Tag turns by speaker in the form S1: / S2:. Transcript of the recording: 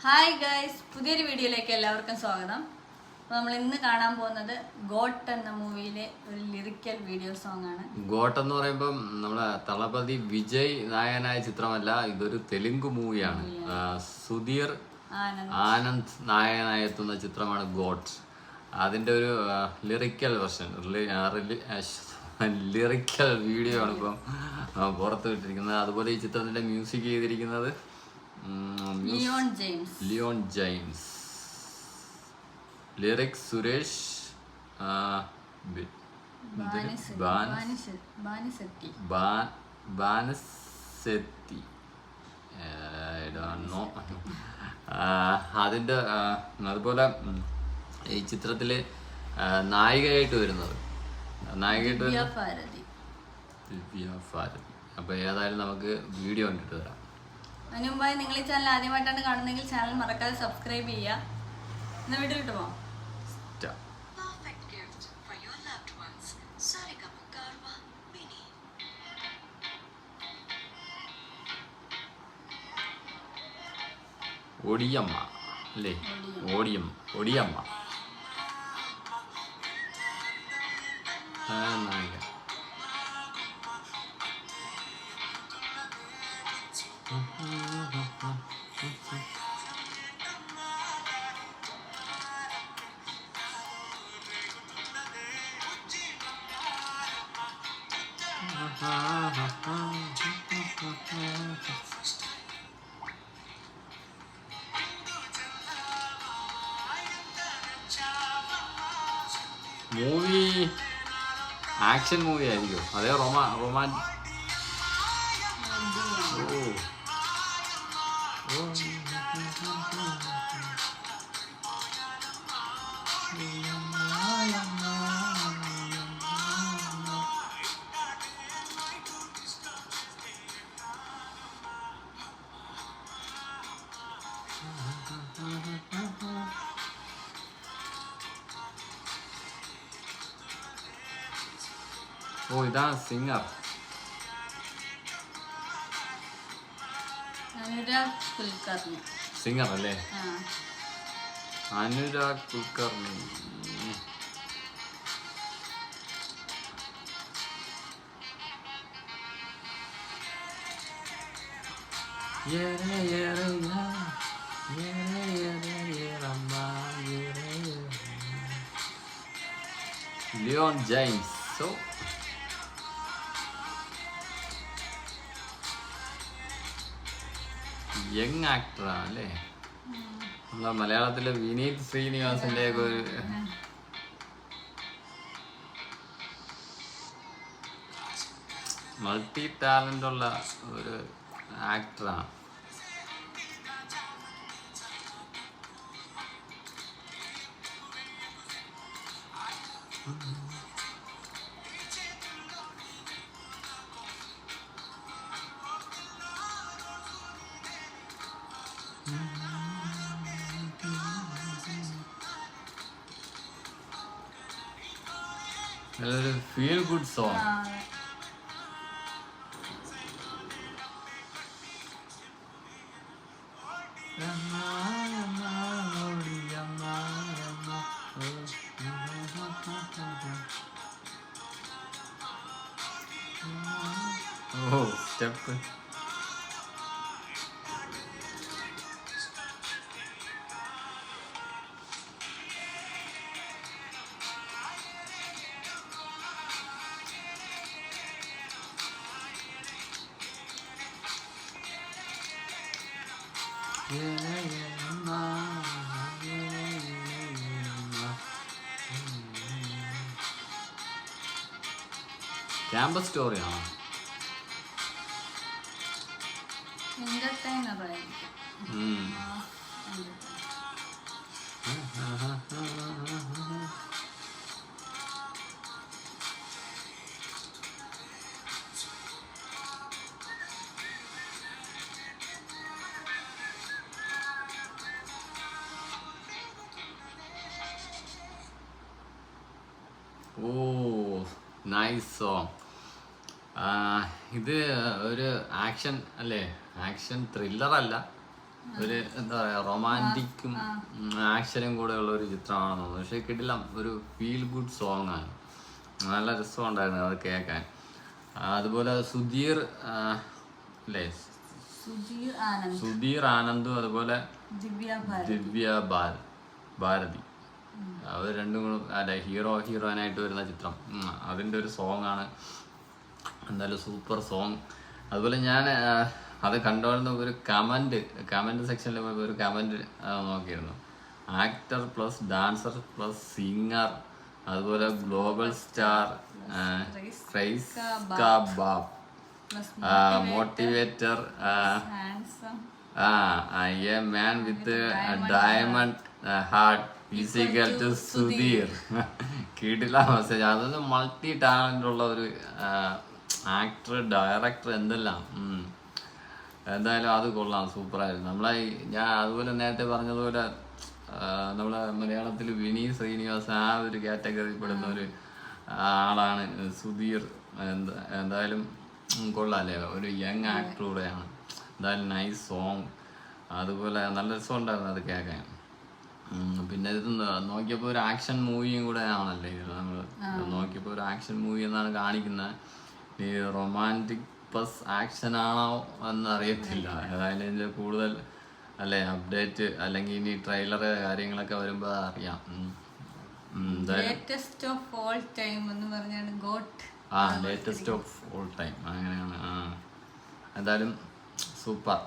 S1: Hi guys, പുതിയൊരു വീഡിയോയിലേക്ക് എല്ലാവർക്കും സ്വാഗതം. അപ്പോൾ നമ്മൾ ഇന്ന് കാണാൻ പോകുന്നത് ഗോട്ട് എന്ന മൂവിയിലെ ഒരു ലിറിക്കൽ വീഡിയോ സോങ് ആണ്.
S2: ഗോട്ട് എന്ന് പറയുമ്പം നമ്മളെ തളപതി വിജയ് നായകനായ ചിത്രമല്ല, ഇതൊരു തെലുങ്ക് മൂവിയാണ്. സുധീർ ആനന്ദ് നായകനായി എത്തുന്ന ചിത്രമാണ് ഗോട്ട്. അതിൻ്റെ ഒരു ലിറിക്കൽ വെർഷൻ, ലിറിക്കൽ വീഡിയോ ആണ് ഇപ്പം പുറത്ത് വിട്ടിരിക്കുന്നത്. അതുപോലെ ഈ ചിത്രത്തിൻ്റെ മ്യൂസിക് ചെയ്തിരിക്കുന്നത് ലിയോൺ ജെയിംസ്, ലിറിക്സ് സുരേഷ് ബാനസെത്തി. അതിൻ്റെ അതുപോലെ ഈ ചിത്രത്തില് നായികയായിട്ട് വരുന്നത് ദിവ്യ ഭാരതി. അപ്പൊ ഏതായാലും നമുക്ക് വീഡിയോ കണ്ടിട്ട് വരാം.
S1: അതിന് മുമ്പായി നിങ്ങൾ ഈ ചാനൽ ആദ്യമായിട്ടാണ് കാണുന്നതെങ്കിൽ ചാനൽ മറക്കാതെ സബ്സ്ക്രൈബ് ചെയ്യുക. എന്നാ വീഡിയോ കിട്ടുമോ?
S2: ഒടിയമ്മ അല്ലേ? ഒടിയമ്മ നായിക. മൂവി ആക്ഷൻ മൂവി ആയിരിക്കും, അതേ റൊമാൻ ഇതാണ് സിംഗർ. സിംഗർ അല്ലേ? Anurag Kulkarni. Leon James. Young ആക്ടറാണ് അല്ലേ? നമ്മളെ മലയാളത്തിലെ വിനീത് ശ്രീനിവാസന്റെ ഒക്കെ ഒരു മൾട്ടി ടാലന്റ് ഉള്ള ഒരു ആക്ടറാണ്. നല്ലൊരു ഫീൽ ഗുഡ് സോങ്. ഓ സ്റ്റെപ്പ്. ക്യാമ്പസ് സ്റ്റോറിയാണോ? ഓ നൈസ് സോങ്. ഇത് ഒരു ആക്ഷൻ അല്ലേ? ആക്ഷൻ ത്രില്ലർ അല്ല, ഒരു എന്താ പറയാ റൊമാൻറ്റിക്കും ആക്ഷനും കൂടെ ഉള്ള ഒരു ചിത്രമാണെന്ന് തോന്നുന്നു. പക്ഷെ കിട്ടില്ല, ഒരു ഫീൽ ഗുഡ് സോങ് ആണ്, നല്ല രസമുണ്ടായിരുന്നു അത് കേൾക്കാൻ. അതുപോലെ സുധീർ അല്ലേ, സുധീർ ആനന്ദും അതുപോലെ ദിവ്യ ഭാരതി, അവർ രണ്ടും കൂടെ അല്ല ഹീറോയിനായിട്ട് വരുന്ന ചിത്രം. അതിൻ്റെ ഒരു സോങ് ആണ്, എന്തായാലും സൂപ്പർ സോങ്. അതുപോലെ ഞാൻ അത് കണ്ടുകൊണ്ടിരുന്ന ഒരു കമൻറ്റ് സെക്ഷനിൽ പോയപ്പോൾ ഒരു കമൻറ്റ് നോക്കിയിരുന്നു. Actor plus dancer plus singer, അതുപോലെ global star, motivator, a man with diamond heart is equal to Sudheer. കേട്ടില്ല മെസ്സേജ്. അതൊന്ന് മൾട്ടി ടാലന്റ് ഉള്ള ഒരു ആക്ടർ, ഡയറക്ടർ, എന്തെല്ലാം. എന്തായാലും അത് കൊള്ളാം, സൂപ്പറായിരുന്നു. ഞാൻ അതുപോലെ നേരത്തെ പറഞ്ഞതുപോലെ നമ്മളെ മലയാളത്തിൽ വിനീത് ശ്രീനിവാസ് ആ ഒരു കാറ്റഗറിയിൽ പെടുന്ന ഒരു ആളാണ് സുധീർ. എന്തായാലും കൊള്ളാല്ലേ, ഒരു യങ് ആക്ടർ കൂടെയാണ്. എന്തായാലും നൈസ് സോങ്, അതുപോലെ നല്ല രസമുണ്ടായിരുന്നു അത് കേൾക്കാൻ. പിന്നെ ഇത് നോക്കിയപ്പോൾ ഒരു ആക്ഷൻ മൂവിയും കൂടെ ആണല്ലേ ഇത്. നമ്മൾ നോക്കിയപ്പോൾ ഒരു ആക്ഷൻ മൂവി എന്നാണ് കാണിക്കുന്നത്. ഈ റൊമാൻറ്റിക് പ്ലസ് ആക്ഷൻ ആണോ എന്നറിയത്തില്ല. ഏതായാലും ഇതിൻ്റെ കൂടുതൽ അല്ലേ അപ്ഡേറ്റ് അല്ലെങ്കിൽ ഇനി ട്രെയിലർ കാര്യങ്ങളൊക്കെ വരുമ്പോൾ അറിയാം.
S1: ലേറ്റസ്റ്റ് ഓഫ് ഓൾ ടൈം എന്ന് പറഞ്ഞാണ് got.
S2: Latest of all time അങ്ങനെയാണ്. എന്തായാലും സൂപ്പർ.